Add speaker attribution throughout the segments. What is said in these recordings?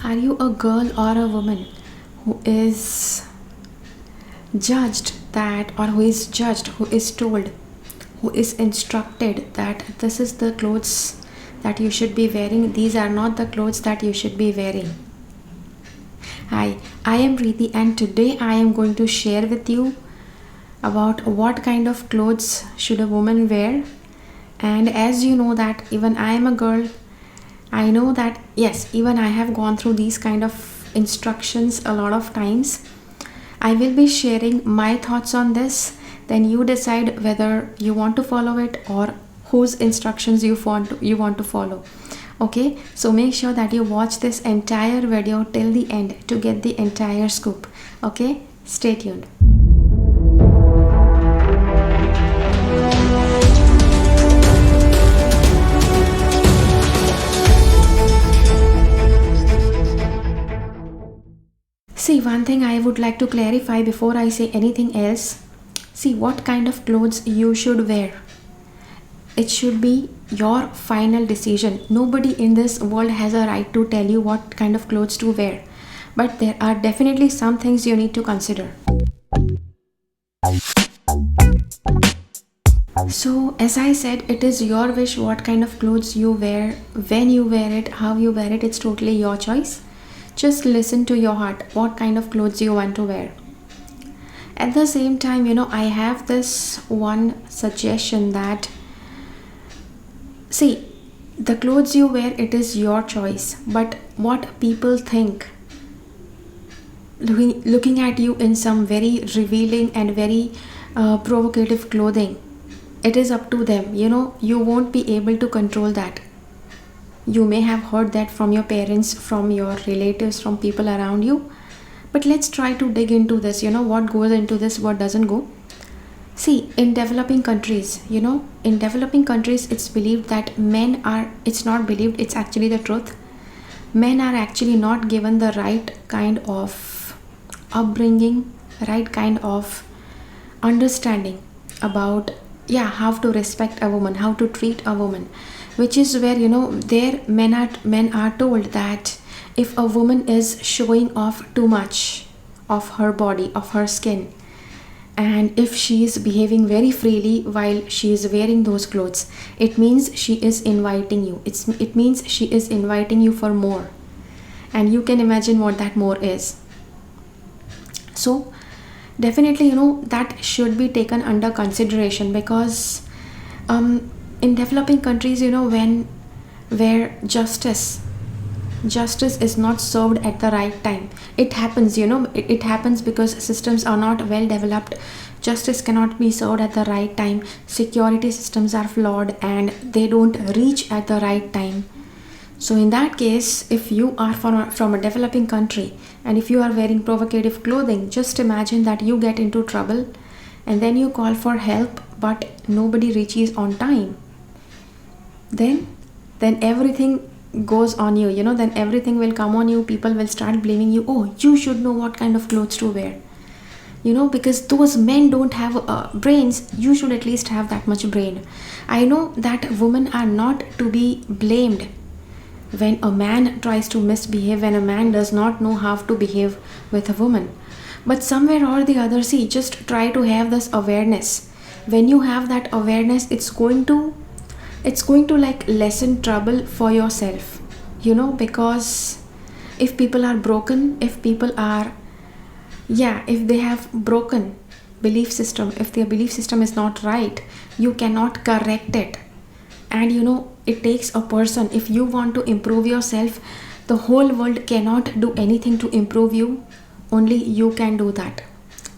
Speaker 1: Are you a girl or a woman who is judged that, or who is judged, who is told, who is instructed that this is the clothes that you should be wearing, these are not the clothes that you should be wearing? Hi, I am Preeti, and today I am going to share with you about what kind of clothes should a woman wear. And as you know that even I am a girl, I know that yes, even I have gone through these kind of instructions a lot of times. I will be sharing my thoughts on this. Then you decide whether you want to follow it or whose instructions you want to follow. Okay, so make sure that you watch this entire video till the end to get the entire scoop. Okay, stay tuned. See, one thing I would like to clarify before I say anything else. See, what kind of clothes you should wear. It should be your final decision. Nobody in this world has a right to tell you what kind of clothes to wear. But there are definitely some things you need to consider. So, as I said, it is your wish what kind of clothes you wear, when you wear it, how you wear it, it's totally your choice. Just listen to your heart, what kind of clothes you want to wear. At the same time, I have this one suggestion that, see, the clothes you wear, it is your choice. But what people think, looking at you in some very revealing and very provocative clothing, it is up to them. You won't be able to control that. You may have heard that from your parents, from your relatives, from people around you. But let's try to dig into this, what goes into this, what doesn't go. See, in developing countries, it's believed that it's not believed, it's actually the truth. Men are actually not given the right kind of upbringing, right kind of understanding about, how to respect a woman, how to treat a woman. Which is where, men are told that if a woman is showing off too much of her body, of her skin, and if she is behaving very freely while she is wearing those clothes, it means she is inviting you. It means she is inviting you for more. And you can imagine what that more is. So, definitely, that should be taken under consideration because in developing countries, where justice is not served at the right time, it happens. It happens because systems are not well developed. Justice cannot be served at the right time. Security systems are flawed and they don't reach at the right time. So in that case, if you are from a developing country and if you are wearing provocative clothing, just imagine that you get into trouble and then you call for help but nobody reaches on time. Then everything goes on you, then everything will come on you. People will start blaming you. Oh, you should know what kind of clothes to wear. Because those men don't have brains, you should at least have that much brain. I know that women are not to be blamed when a man tries to misbehave, when a man does not know how to behave with a woman. But somewhere or the other, see, just try to have this awareness. When you have that awareness, it's going to like lessen trouble for yourself, because if people are broken, if they have broken belief system, if their belief system is not right, you cannot correct it. And it takes a person. If you want to improve yourself, the whole world cannot do anything to improve you, only you can do that.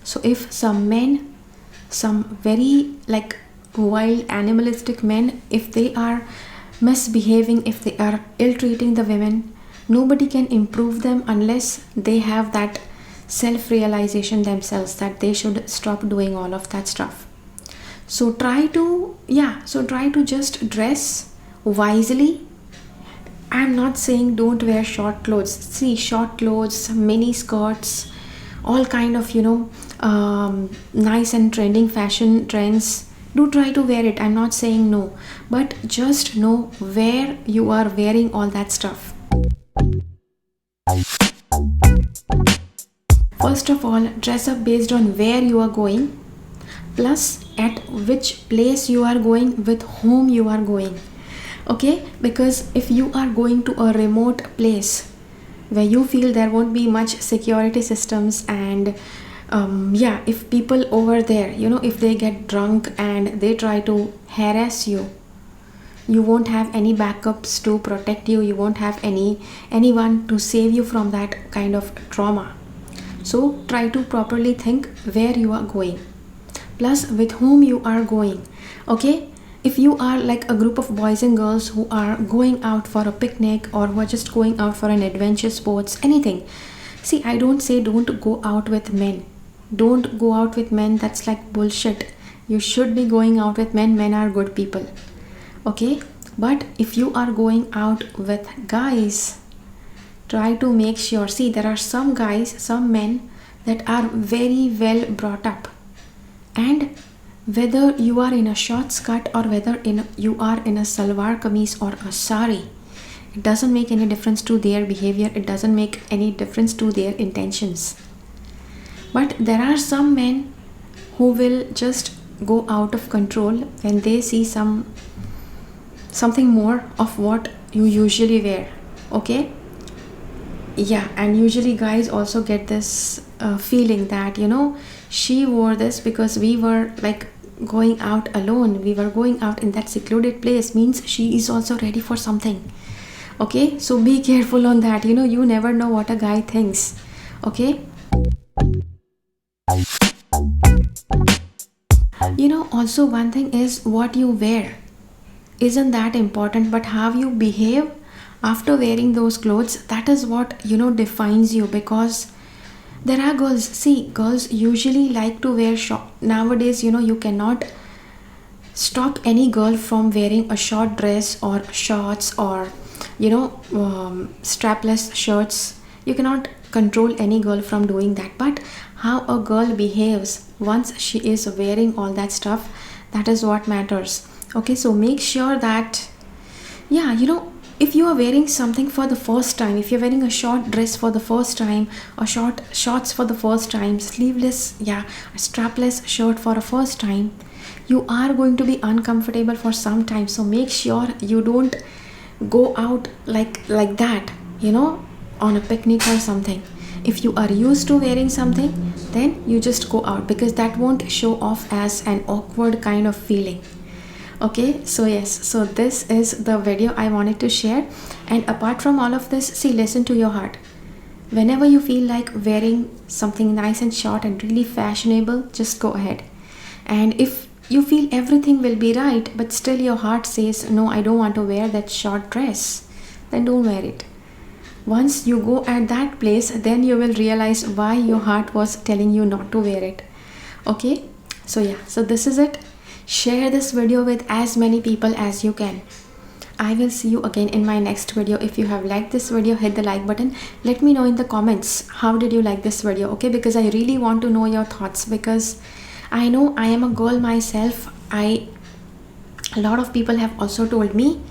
Speaker 1: So if some men, some very like wild animalistic men, if they are misbehaving, if they are ill-treating the women, nobody can improve them unless they have that self-realization themselves that they should stop doing all of that stuff. So try to just dress wisely. I'm not saying don't wear short clothes. See, short clothes, mini skirts, all kind of nice and trending fashion trends, do try to wear it. I'm not saying no, but just know where you are wearing all that stuff. First of all, dress up based on where you are going, plus at which place you are going, with whom you are going. Okay, because if you are going to a remote place where you feel there won't be much security systems, and yeah, if people over there, if they get drunk and they try to harass you, you won't have any backups to protect you, you won't have anyone to save you from that kind of trauma. So try to properly think where you are going, plus with whom you are going. Okay, if you are like a group of boys and girls who are going out for a picnic, or who are just going out for an adventure sports, anything. See, I don't say don't go out with men. Don't go out with men, that's like bullshit. You should be going out with men. Men are good people. Okay, but if you are going out with guys, try to make sure. See, there are some guys, some men that are very well brought up, and whether you are in a short skirt or whether you are in a salwar kameez or a sari, it doesn't make any difference to their behavior, it doesn't make any difference to their intentions. But there are some men who will just go out of control when they see something more of what you usually wear. Okay, yeah, and usually guys also get this feeling that she wore this because we were like going out alone, we were going out in that secluded place, means she is also ready for something. Okay, so be careful on that. You never know what a guy thinks. Okay, also one thing is what you wear isn't that important, but how you behave after wearing those clothes, that is what defines you. Because there are girls, see, girls usually like to wear short nowadays. You cannot stop any girl from wearing a short dress or shorts, or strapless shirts. You cannot control any girl from doing that, but how a girl behaves once she is wearing all that stuff, that is what matters. Okay, so make sure that, yeah, if you are wearing something for the first time, if you're wearing a short dress for the first time, or shorts for the first time, sleeveless, yeah, a strapless shirt for a first time, you are going to be uncomfortable for some time. So make sure you don't go out like that, on a picnic or something. If you are used to wearing something, then you just go out, because that won't show off as an awkward kind of feeling. Okay, so yes, so this is the video I wanted to share. And apart from all of this, see, listen to your heart. Whenever you feel like wearing something nice and short and really fashionable, just go ahead. And if you feel everything will be right, but still your heart says, no, I don't want to wear that short dress, then don't wear it. Once you go at that place, then you will realize why your heart was telling you not to wear it. Okay, so yeah, so this is it. Share this video with as many people as you can. I will see you again in my next video. If you have liked this video, hit the like button. Let me know in the comments how did you like this video, okay? Because I really want to know your thoughts, because I know I am a girl myself. A lot of people have also told me,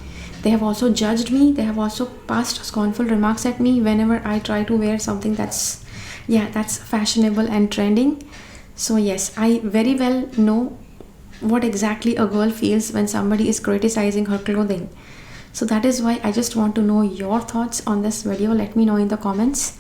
Speaker 1: they have also judged me, they have also passed scornful remarks at me whenever I try to wear something that's fashionable and trending. So yes, I very well know what exactly a girl feels when somebody is criticizing her clothing. So that is why I just want to know your thoughts on this video. Let me know in the comments.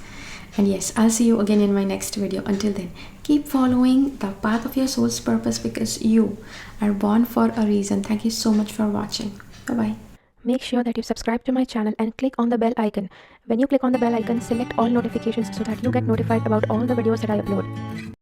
Speaker 1: And yes, I'll see you again in my next video. Until then, keep following the path of your soul's purpose, because you are born for a reason. Thank you so much for watching. Bye bye. Make sure that you subscribe to my channel and click on the bell icon. When you click on the bell icon, select all notifications so that you get notified about all the videos that I upload.